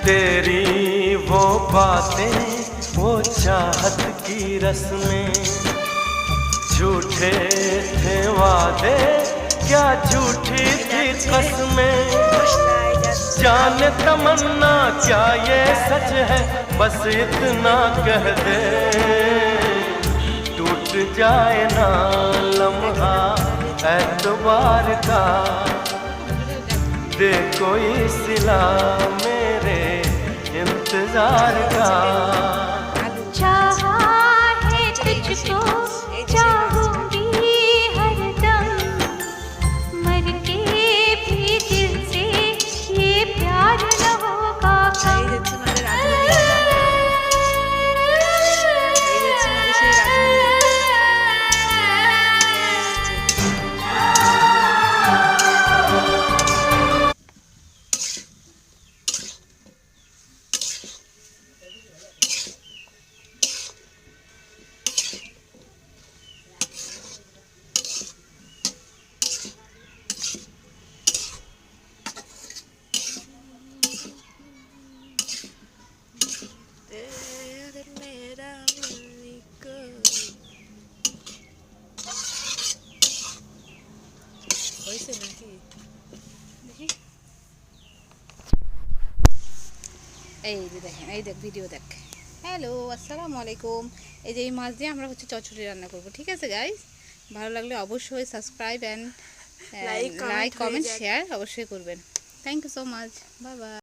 तेरी वो बातें, वो चाहत की रस्में, झूठे थे वादे, क्या झूठी थी कसमें। जाने तमन्ना क्या ये सच है, बस इतना कह दे, टूट जाए ना लम्हा एतबार का, दे कोई सिला मेरे इंतजार का। चाहा है तुझको, चाहूंगी हरदम, मर के भी दिल से ये प्यार न होगा कम। এই যে দেখেন, এই দেখ ভিডিও দেখ। হ্যালো, আসসালামু আলাইকুম। এই যে এই মাছ দিয়ে আমরা চচ্চড়ি রান্না করব, ঠিক আছে গাইস? ভালো লাগলে অবশ্যই subscribe and like comment share অবশ্যই করবেন। Thank you so much, bye by.